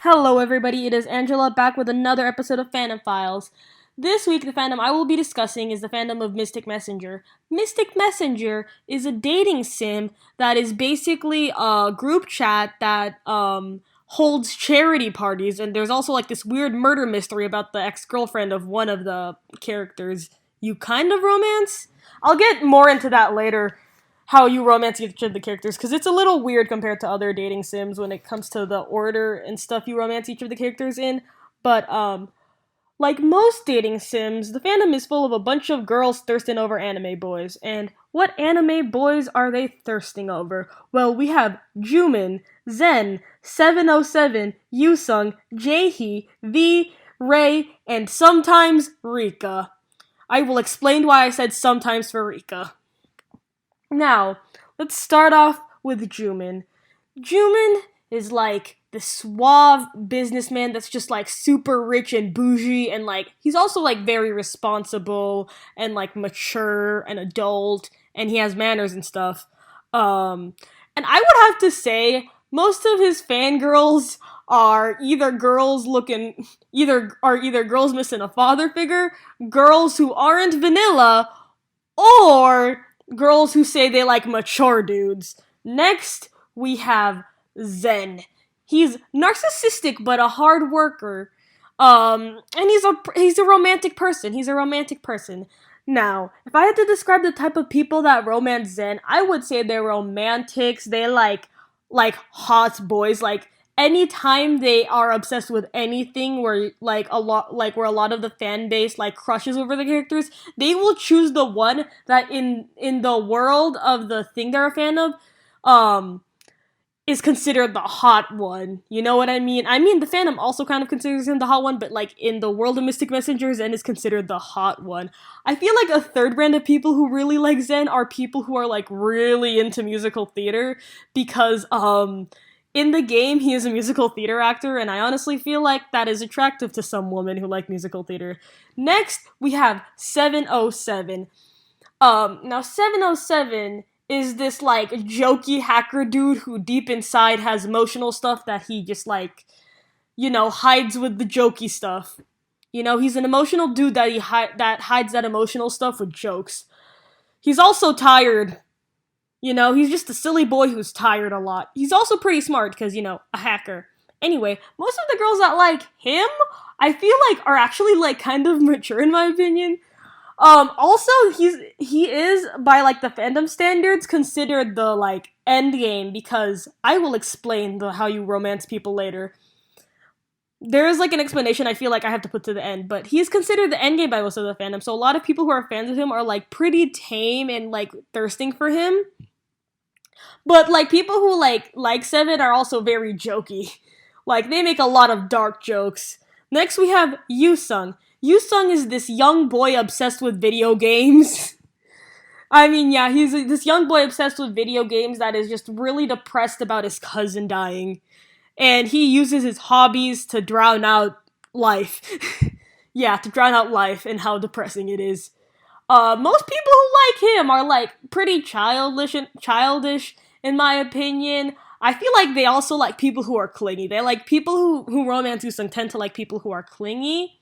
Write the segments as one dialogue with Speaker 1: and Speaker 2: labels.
Speaker 1: Hello, everybody. It is Angela back with another episode of Fandom Files. This week, the fandom I will be discussing is the fandom of Mystic Messenger. Mystic Messenger is a dating sim that is basically a group chat that holds charity parties, and there's also like this weird murder mystery about the ex-girlfriend of one of the characters you kind of romance. I'll get more into that later, how you romance each of the characters, because it's a little weird compared to other dating sims when it comes to the order and stuff you romance each of the characters in. But like most dating sims, the fandom is full of a bunch of girls thirsting over anime boys. And what anime boys are they thirsting over? Well, we have Jimin, Zen, 707, Yusung, Jaehee, V, Ray, and sometimes Rika. I will explain why I said sometimes for Rika. Now, let's start off with Jimin. Jimin is like the suave businessman that's just like super rich and bougie, and like he's also like very responsible and like mature and adult, and he has manners and stuff. And I would have to say most of his fangirls are either girls looking either girls missing a father figure, girls who aren't vanilla, or girls who say they like mature dudes. Next, we have Zen. He's narcissistic but a hard worker. And he's a romantic person. He's a romantic person. Now, if I had to describe the type of people that romance Zen, I would say they're romantics. They like hot boys. Like anytime they are obsessed with anything where where a lot of the fan base like crushes over the characters, they will choose the one that in the world of the thing they're a fan of is considered the hot one. You know what I mean? I mean, the fandom also kind of considers him the hot one, but like in the world of Mystic Messenger, Zen is considered the hot one. I feel like a third brand of people who really like Zen are people who are like really into musical theater, because in the game he is a musical theater actor, and I honestly feel like that is attractive to some women who like musical theater. Next, we have 707. Now 707 is this like jokey hacker dude who deep inside has emotional stuff that he just like, hides with the jokey stuff. He's an emotional dude that that hides that emotional stuff with jokes. He's also tired. He's just a silly boy who's tired a lot. He's also pretty smart because, a hacker. Anyway, most of the girls that like him, I feel like are actually like kind of mature in my opinion. Also, he is, by like the fandom standards, considered the like end game, because I will explain how you romance people later. There is like an explanation I feel like I have to put to the end, but he's considered the end game by most of the fandom, so a lot of people who are fans of him are like pretty tame and like thirsting for him. But like people who like Seven are also very jokey. Like they make a lot of dark jokes. Next we have Yusung. Yusung is this young boy obsessed with video games. I mean, yeah, he's this young boy obsessed with video games that is just really depressed about his cousin dying. And he uses his hobbies to drown out life. Yeah, to drown out life and how depressing it is. Most people who like him are like pretty childish in my opinion. I feel like they also like people who are clingy. They like people who romance Yusung tend to like people who are clingy.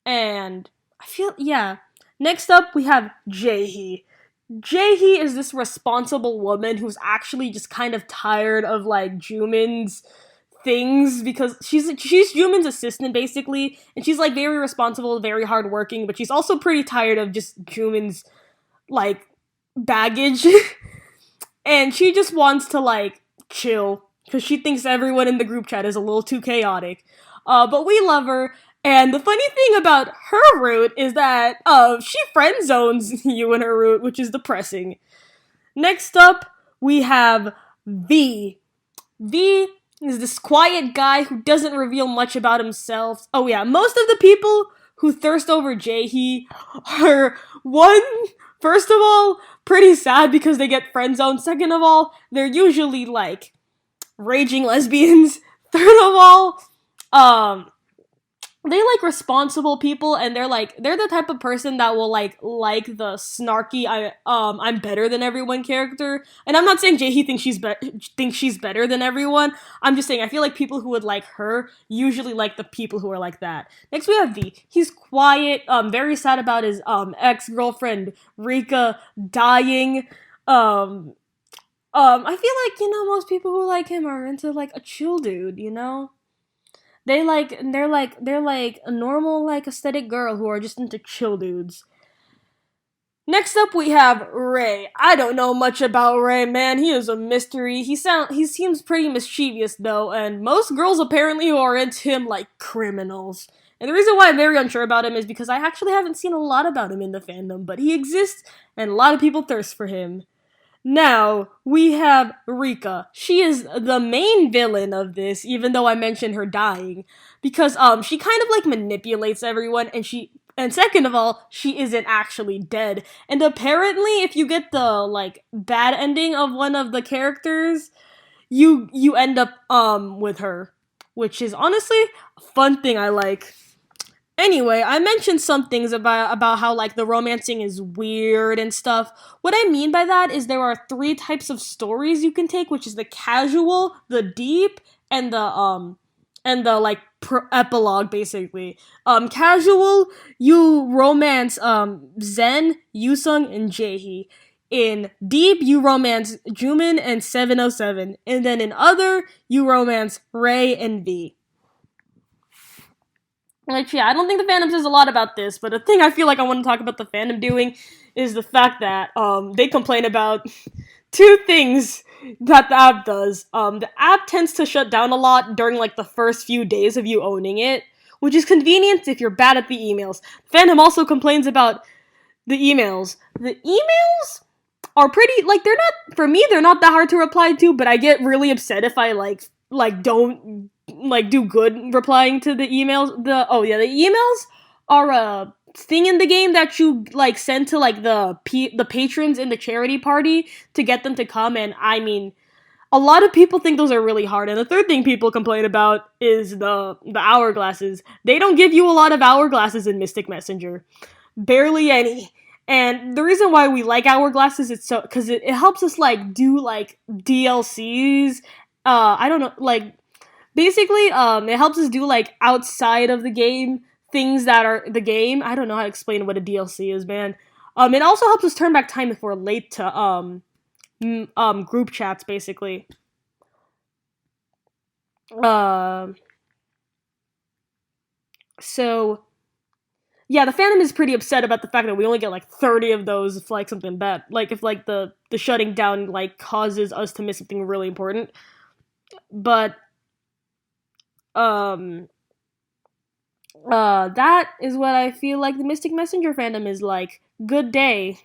Speaker 1: And I feel, yeah. Next up, we have Jaehee. Jaehee is this responsible woman who's actually just kind of tired of like Jimin's things, because she's Jimin's assistant basically, and she's like very responsible, very hardworking, but she's also pretty tired of just Jimin's like baggage, and she just wants to like chill because she thinks everyone in the group chat is a little too chaotic. But we love her. And the funny thing about her route is that she friend zones you in her route, which is depressing. Next up, we have V. V is this quiet guy who doesn't reveal much about himself. Oh yeah, most of the people who thirst over Jaehee are, first of all, pretty sad because they get friend zoned. Second of all, they're usually like raging lesbians. Third of all, they like responsible people, and they're the type of person that will like the snarky I'm better than everyone character. And I'm not saying Jaehee thinks she's better than everyone. I'm just saying I feel like people who would like her usually like the people who are like that. Next we have V. He's quiet, very sad about his ex-girlfriend Rika dying. Um I feel like, most people who like him are into like a chill dude, they're like a normal like aesthetic girl who are just into chill dudes. Next up we have Ray. I don't know much about Ray, man. He is a mystery. He seems pretty mischievous though, and most girls apparently who are into him like criminals. And the reason why I'm very unsure about him is because I actually haven't seen a lot about him in the fandom, but he exists and a lot of people thirst for him. Now, we have Rika. She is the main villain of this, even though I mentioned her dying. Because she kind of like manipulates everyone, and second of all, she isn't actually dead. And apparently if you get the like bad ending of one of the characters, you end up with her. Which is honestly a fun thing I like. Anyway, I mentioned some things about how like the romancing is weird and stuff. What I mean by that is there are three types of stories you can take, which is the casual, the deep, and the like epilogue basically. Casual, you romance Zen, Yusung, and Jaehee. In deep, you romance Jimin and 707, and then in other, you romance Ray and V. Like, yeah, I don't think the fandom says a lot about this, but the thing I feel like I want to talk about the fandom doing is the fact that they complain about two things that the app does. The app tends to shut down a lot during like the first few days of you owning it, which is convenient if you're bad at the emails. Fandom also complains about the emails. The emails are pretty like they're not for me they're not that hard to reply to, but I get really upset if I like don't like do good replying to the emails. The emails are a thing in the game that you like send to like the patrons in the charity party to get them to come, and I mean a lot of people think those are really hard. And the third thing people complain about is the hourglasses. They don't give you a lot of hourglasses in Mystic Messenger. Barely any. And the reason why we like hourglasses is so because it helps us like do like DLCs. I don't know, like basically it helps us do like outside of the game things that are the game. I don't know how to explain what a DLC is, man. It also helps us turn back time if we're late to group chats basically. Uh, so yeah, the fandom is pretty upset about the fact that we only get like 30 of those if like something bad, like if like the shutting down like causes us to miss something really important. But um that is what I feel like the Mystic Messenger fandom is like. Good day.